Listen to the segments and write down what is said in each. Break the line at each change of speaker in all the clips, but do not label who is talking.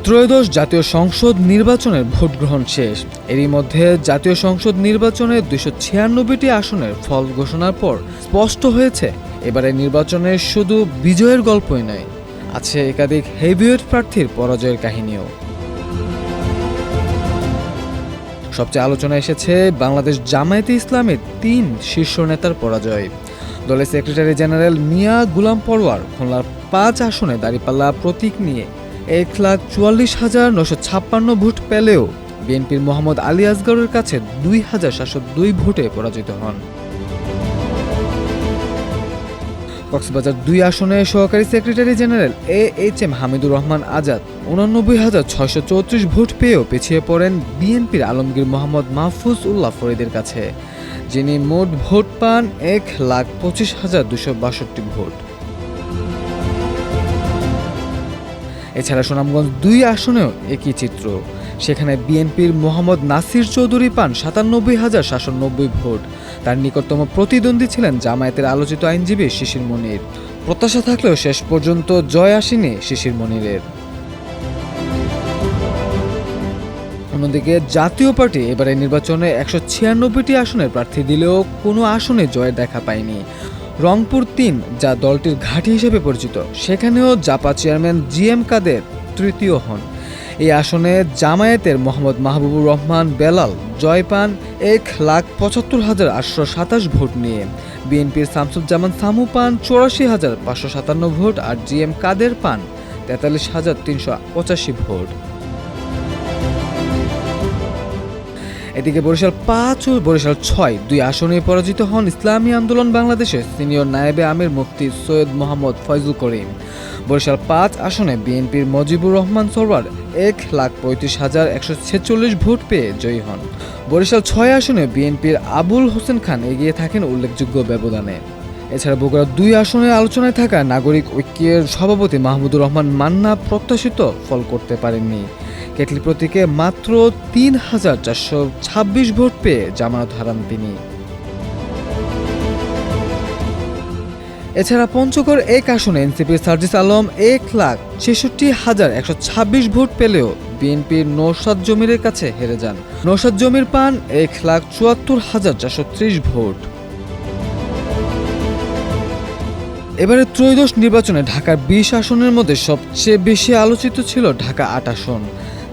ত্রয়োদশ জাতীয় সংসদ নির্বাচনের ভোট গ্রহণ শেষ। এরই মধ্যে জাতীয় সংসদ নির্বাচনের 296টি আসনের ফল ঘোষণার পর স্পষ্ট হয়েছে এবারের নির্বাচনে শুধু বিজয়ের গল্পই নয়, আছে একাধিক হেভিওয়েট প্রার্থীর পরাজয়ের কাহিনীও। সবচেয়ে আলোচনা এসেছে বাংলাদেশ জামায়াতে ইসলামের 3 শীর্ষ নেতার পরাজয়। দলের সেক্রেটারি জেনারেল মিয়া গুলাম পরোয়ার খুলনার 5 আসনে দাঁড়িপাল্লা প্রতীক নিয়ে 1,44,956 ভোট পেলেও বিএনপির মোহাম্মদ আলী আসগরের কাছে 2,702 ভোটে পরাজিত হন। কক্সবাজার 2 আসনে সহকারী secretary general AHM Hamidur Rahman Azad 89,634 vote পেয়েও পিছিয়ে পড়েন বিএনপির আলমগীর মোহাম্মদ মাহফুজ উল্লাহ ফরিদের কাছে, যিনি মোট ভোট পান 1,25,262 ভোট। এছাড়া সুনামগঞ্জ 2 আসনেও একই চিত্র। সেখানে বিএনপির মোহাম্মদ নাসির চৌধুরী পান 97,790 ভোট। তার নিকটতম প্রতিদ্বন্দ্বী ছিলেন জামায়াতের আলোচিত আইনজীবী শিশির মনির। প্রত্যাশা থাকলেও শেষ পর্যন্ত জয় আসেনি শিশির মনিরের। অন্যদিকে জাতীয় পার্টি এবারে নির্বাচনে 196টি আসনের প্রার্থী দিলেও কোনো আসনে জয়ের দেখা পায়নি। রংপুর 3, যা দলটির ঘাঁটি হিসেবে পরিচিত, সেখানেও জাপা চেয়ারম্যান GM কাদের তৃতীয় হন। এই আসনে জামায়াতের মোহাম্মদ মাহবুবুর রহমান বেলাল জয় পান 1,75,827 ভোট নিয়ে। বিএনপির শামসুজ্জামান সামু পান 84,557 ভোট আর GM কাদের পান 43,385 ভোট। এদিকে বরিশাল 5 ও বরিশাল 6 2 আসনে পরাজিত হন ইসলামী আন্দোলন বাংলাদেশের সিনিয়র নায়েবে আমির মুফতি সৈয়দ মোহাম্মদ ফয়জুল করিম। বরিশাল 5 আসনে বিএনপির মজিবুর রহমান সরওয়ার 1,35,146 ভোট পেয়ে জয়ী হন। বরিশাল 6 আসনে বিএনপির আবুল হোসেন খান এগিয়ে থাকেন উল্লেখযোগ্য ব্যবধানে। এছাড়া বগুড়া 2 আসনে আলোচনায় থাকা নাগরিক ঐক্যের সভাপতি মাহমুদুর রহমান মান্না প্রত্যাশিত ফল করতে পারেননি। কেটলি প্রতীকে মাত্র 3,426 ভোট পেয়ে জামানত হারান তিনি। এছাড়া পঞ্চগড় 1 আসনে এনসিপির সার্জিস আলম 1,66,126 ভোট পেলেও বিএনপির নওশাদ জমিরের কাছে হেরে যান। নওশাদ জমির পান 1,74,430 ভোট। এবারে ত্রয়োদশ নির্বাচনে ঢাকার 20 আসনের মধ্যে সবচেয়ে বেশি আলোচিত ছিল ঢাকা 8 আসন,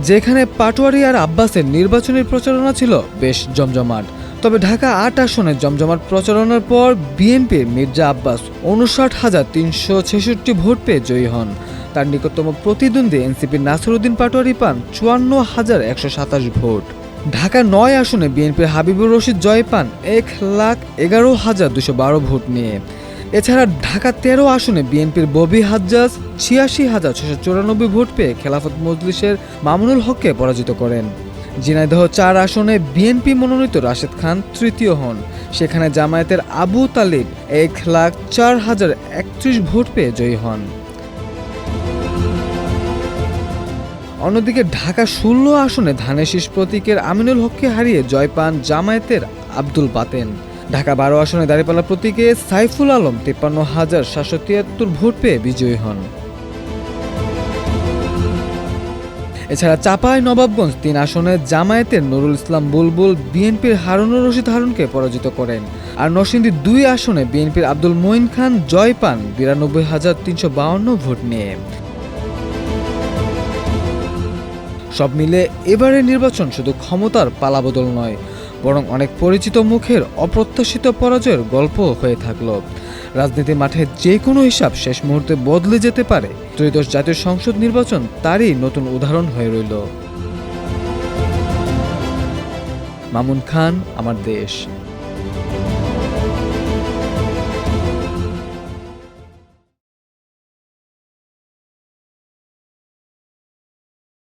যেখানে পাটোয়ারি আর আব্বাসের নির্বাচনী প্রচারণা ছিল বেশ জমজমাট। তবে ঢাকা 8 আসনে জমজমাট প্রচারণার পর বিএনপির মির্জা আব্বাস 59,366 ভোট পেয়ে জয়ী হন। তার নিকটতম প্রতিদ্বন্দ্বী এনসিপির নাসিরউদ্দিন পাটোয়ারি পান 54,127 ভোট। ঢাকা 9 আসনে বিএনপির হাবিবুর রশিদ জয় পান 1,11,212 ভোট নিয়ে। এছাড়া ঢাকা 13 আসনে বিএনপির ববি হাজ্জাজ 86,694 ভোট পেয়ে খেলাফত মজলিসের মামুনুল হককে পরাজিত করেন। ঝিনাইদহ 4 আসনে বিএনপি মনোনীত রাশেদ খান তৃতীয় হন। সেখানে জামায়াতের আবু তালিব 1,04,031 ভোট পেয়ে জয়ী হন। অন্যদিকে ঢাকা 16 আসনে ধানের শীষ প্রতীকের আমিনুল হককে হারিয়ে জয় পান জামায়াতের আব্দুল বাতেন। ঢাকা 12 আসনে দাঁড়িপাল্লা প্রতীকে সাইফুল আলম 53,773 ভোট পেয়ে বিজয়ী হন। এছাড়া চাঁপাই নবাবগঞ্জ 3 আসনে জামায়াতের নুরুল ইসলাম বুলবুল বিএনপির হারুনুর রশিদ হারুনকে পরাজিত করেন। আর নরসিংদী 2 আসনে বিএনপির আব্দুল মঈন খান জয় পান 92,352 ভোট নিয়ে। সব মিলে এবারের নির্বাচন শুধু ক্ষমতার পালাবদল নয়, বরং অনেক পরিচিত মুখের অপ্রত্যাশিত পরাজয়ের গল্প হয়ে থাকলো। রাজনীতির মাঠে যে কোনো হিসাব শেষ মুহূর্তে বদলে যেতে পারে। ত্রয়োদশ জাতীয় সংসদ নির্বাচন তারই নতুন উদাহরণ হয়ে রইল। মামুন খান, আমার দেশ।